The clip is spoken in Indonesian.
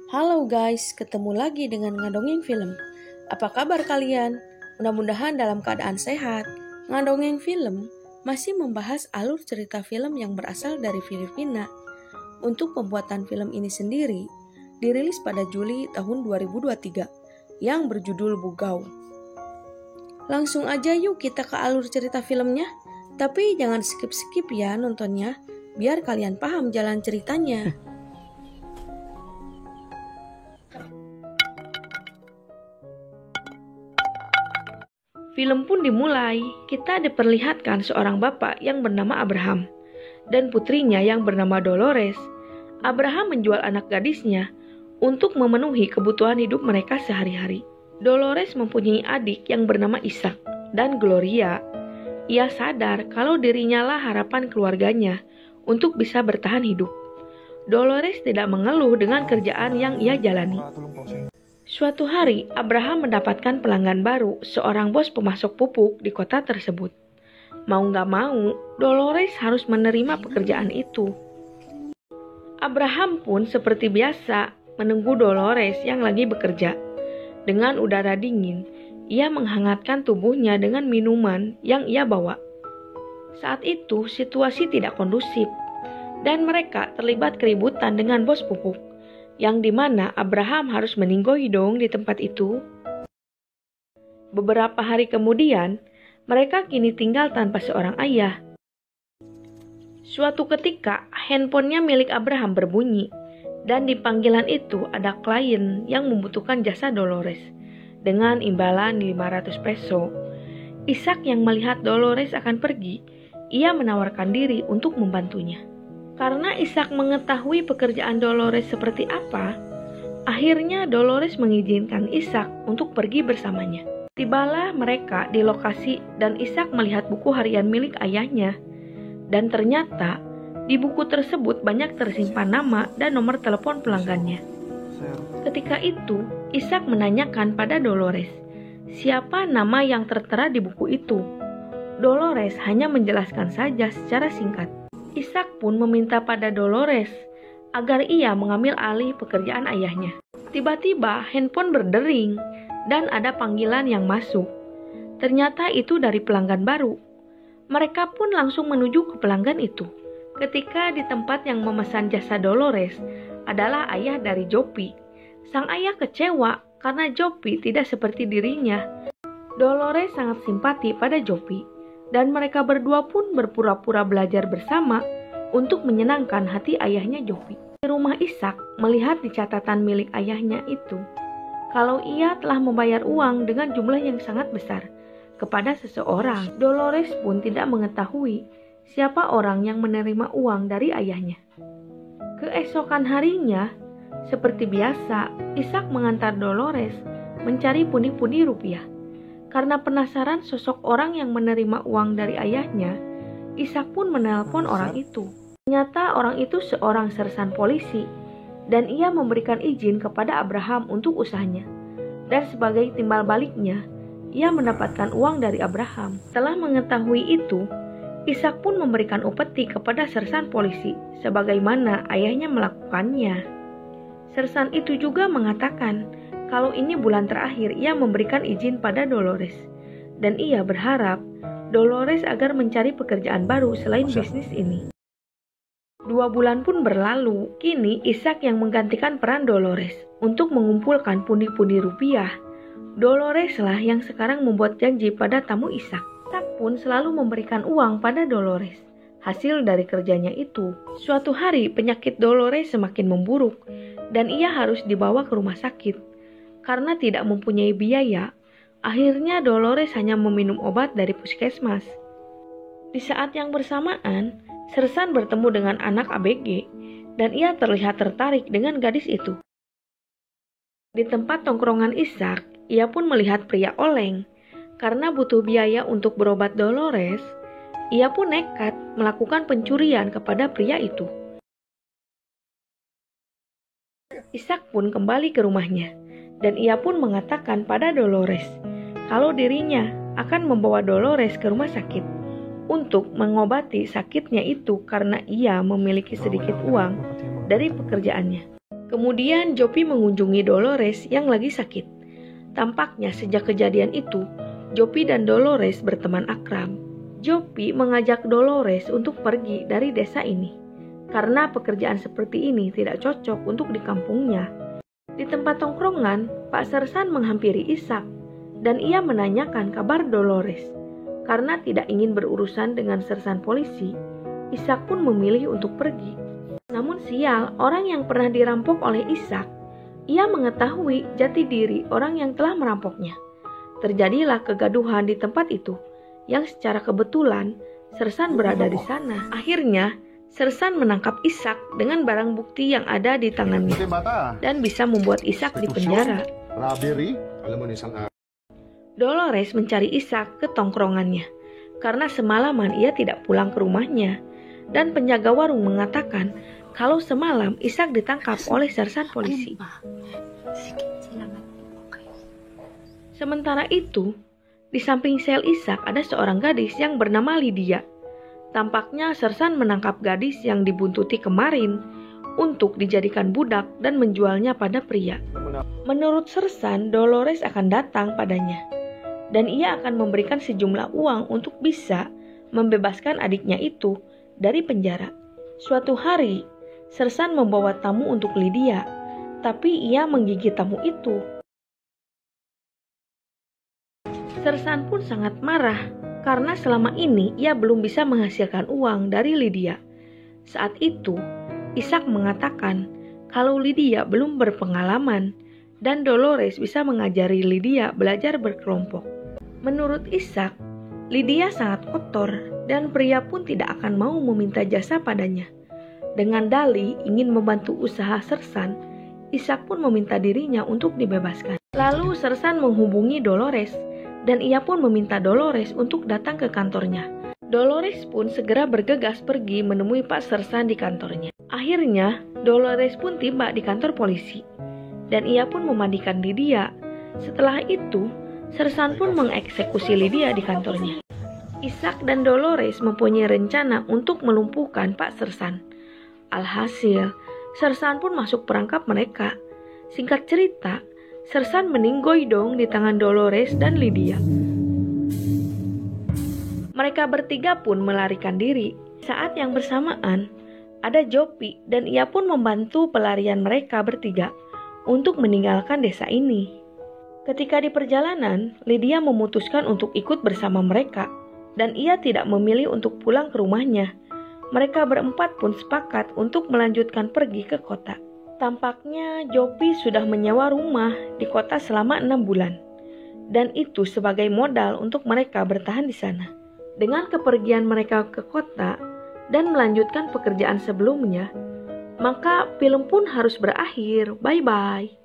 Halo guys, ketemu lagi dengan Ngadongeng Film. Apa kabar kalian? Mudah-mudahan dalam keadaan sehat. Ngadongeng Film masih membahas alur cerita film yang berasal dari Filipina. Untuk pembuatan film ini sendiri, dirilis pada Juli tahun 2023 yang berjudul Bugau. Langsung aja yuk kita ke alur cerita filmnya. Tapi jangan skip-skip ya nontonnya, biar kalian paham jalan ceritanya. Film pun dimulai. Kita diperlihatkan seorang bapak yang bernama Abraham dan putrinya yang bernama Dolores. Abraham menjual anak gadisnya untuk memenuhi kebutuhan hidup mereka sehari-hari. Dolores mempunyai adik yang bernama Ishak dan Gloria. Ia sadar kalau dirinya lah harapan keluarganya untuk bisa bertahan hidup. Dolores tidak mengeluh dengan kerjaan yang ia jalani. Suatu hari, Abraham mendapatkan pelanggan baru, seorang bos pemasok pupuk di kota tersebut. Mau gak mau, Dolores harus menerima pekerjaan itu. Abraham pun seperti biasa menunggu Dolores yang lagi bekerja. Dengan udara dingin, ia menghangatkan tubuhnya dengan minuman yang ia bawa. Saat itu, situasi tidak kondusif, dan mereka terlibat keributan dengan bos pupuk, yang dimana Abraham harus meninggoy dong di tempat itu. Beberapa hari kemudian, mereka kini tinggal tanpa seorang ayah. Suatu ketika, handphonenya milik Abraham berbunyi, dan di panggilan itu ada klien yang membutuhkan jasa Dolores, dengan imbalan 500 peso. Ishak yang melihat Dolores akan pergi, ia menawarkan diri untuk membantunya. Karena Ishak mengetahui pekerjaan Dolores seperti apa, akhirnya Dolores mengizinkan Ishak untuk pergi bersamanya. Tibalah mereka di lokasi dan Ishak melihat buku harian milik ayahnya. Dan ternyata di buku tersebut banyak tersimpan nama dan nomor telepon pelanggannya. Ketika itu, Ishak menanyakan pada Dolores, siapa nama yang tertera di buku itu. Dolores hanya menjelaskan saja secara singkat. Ishak pun meminta pada Dolores agar ia mengambil alih pekerjaan ayahnya. Tiba-tiba handphone berdering dan ada panggilan yang masuk. Ternyata itu dari pelanggan baru. Mereka pun langsung menuju ke pelanggan itu. Ketika di tempat yang memesan jasa Dolores adalah ayah dari Jopi. Sang ayah kecewa karena Jopi tidak seperti dirinya. Dolores sangat simpati pada Jopi. Dan mereka berdua pun berpura-pura belajar bersama untuk menyenangkan hati ayahnya Jopi. Di rumah Ishak melihat di catatan milik ayahnya itu, kalau ia telah membayar uang dengan jumlah yang sangat besar kepada seseorang. Dolores pun tidak mengetahui siapa orang yang menerima uang dari ayahnya. Keesokan harinya, seperti biasa, Ishak mengantar Dolores mencari pundi-pundi rupiah. Karena penasaran sosok orang yang menerima uang dari ayahnya, Ishak pun menelpon orang itu. Ternyata orang itu seorang sersan polisi, dan ia memberikan izin kepada Abraham untuk usahanya. Dan sebagai timbal baliknya, ia mendapatkan uang dari Abraham. Setelah mengetahui itu, Ishak pun memberikan upeti kepada sersan polisi, sebagaimana ayahnya melakukannya. Sersan itu juga mengatakan, kalau ini bulan terakhir ia memberikan izin pada Dolores. Dan ia berharap Dolores agar mencari pekerjaan baru selain bisnis ini. 2 bulan pun berlalu. Kini Ishak yang menggantikan peran Dolores untuk mengumpulkan pundi-pundi rupiah. Dolores lah yang sekarang membuat janji pada tamu Ishak. Ishak pun selalu memberikan uang pada Dolores. Hasil dari kerjanya itu, suatu hari penyakit Dolores semakin memburuk dan ia harus dibawa ke rumah sakit. Karena tidak mempunyai biaya, akhirnya Dolores hanya meminum obat dari puskesmas. Di saat yang bersamaan, sersan bertemu dengan anak ABG dan ia terlihat tertarik dengan gadis itu. Di tempat tongkrongan Ishak, ia pun melihat pria oleng. Karena butuh biaya untuk berobat Dolores, ia pun nekat melakukan pencurian kepada pria itu. Ishak pun kembali ke rumahnya. Dan ia pun mengatakan pada Dolores kalau dirinya akan membawa Dolores ke rumah sakit untuk mengobati sakitnya itu karena ia memiliki sedikit uang dari pekerjaannya. Kemudian Jopi mengunjungi Dolores yang lagi sakit. Tampaknya sejak kejadian itu, Jopi dan Dolores berteman akrab. Jopi mengajak Dolores untuk pergi dari desa ini, karena pekerjaan seperti ini tidak cocok untuk di kampungnya. Di tempat tongkrongan, Pak Sersan menghampiri Ishak, dan ia menanyakan kabar Dolores. Karena tidak ingin berurusan dengan sersan polisi, Ishak pun memilih untuk pergi. Namun sial, orang yang pernah dirampok oleh Ishak, ia mengetahui jati diri orang yang telah merampoknya. Terjadilah kegaduhan di tempat itu, yang secara kebetulan Sersan berada di sana. Akhirnya, Sersan menangkap Ishak dengan barang bukti yang ada di tangannya, dan bisa membuat Ishak dipenjara. Dolores mencari Ishak ke tongkrongannya, karena semalaman ia tidak pulang ke rumahnya, dan penjaga warung mengatakan kalau semalam Ishak ditangkap oleh sersan polisi. Sementara itu, di samping sel Ishak ada seorang gadis yang bernama Lydia. Tampaknya sersan menangkap gadis yang dibuntuti kemarin untuk dijadikan budak dan menjualnya pada pria. Menurut sersan, Dolores akan datang padanya, dan ia akan memberikan sejumlah uang untuk bisa membebaskan adiknya itu dari penjara. Suatu hari, sersan membawa tamu untuk Lydia, tapi ia menggigit tamu itu. Sersan pun sangat marah karena selama ini ia belum bisa menghasilkan uang dari Lydia. Saat itu, Ishak mengatakan kalau Lydia belum berpengalaman dan Dolores bisa mengajari Lydia belajar berkelompok. Menurut Ishak, Lydia sangat kotor dan pria pun tidak akan mau meminta jasa padanya. Dengan dalih ingin membantu usaha sersan, Ishak pun meminta dirinya untuk dibebaskan. Lalu sersan menghubungi Dolores, dan ia pun meminta Dolores untuk datang ke kantornya. Dolores pun segera bergegas pergi menemui Pak Sersan di kantornya. Akhirnya, Dolores pun tiba di kantor polisi, dan ia pun memandikan Lydia. Setelah itu, sersan pun mengeksekusi Lydia di kantornya. Ishak dan Dolores mempunyai rencana untuk melumpuhkan Pak Sersan. Alhasil, sersan pun masuk perangkap mereka. Singkat cerita, sersan meninggoy dong di tangan Dolores dan Lydia. Mereka bertiga pun melarikan diri. Saat yang bersamaan, ada Jopi dan ia pun membantu pelarian mereka bertiga untuk meninggalkan desa ini. Ketika di perjalanan, Lydia memutuskan untuk ikut bersama mereka, dan ia tidak memilih untuk pulang ke rumahnya. Mereka berempat pun sepakat untuk melanjutkan pergi ke kota. Tampaknya Jopi sudah menyewa rumah di kota selama 6 bulan, dan itu sebagai modal untuk mereka bertahan di sana. Dengan kepergian mereka ke kota dan melanjutkan pekerjaan sebelumnya, maka film pun harus berakhir. Bye-bye.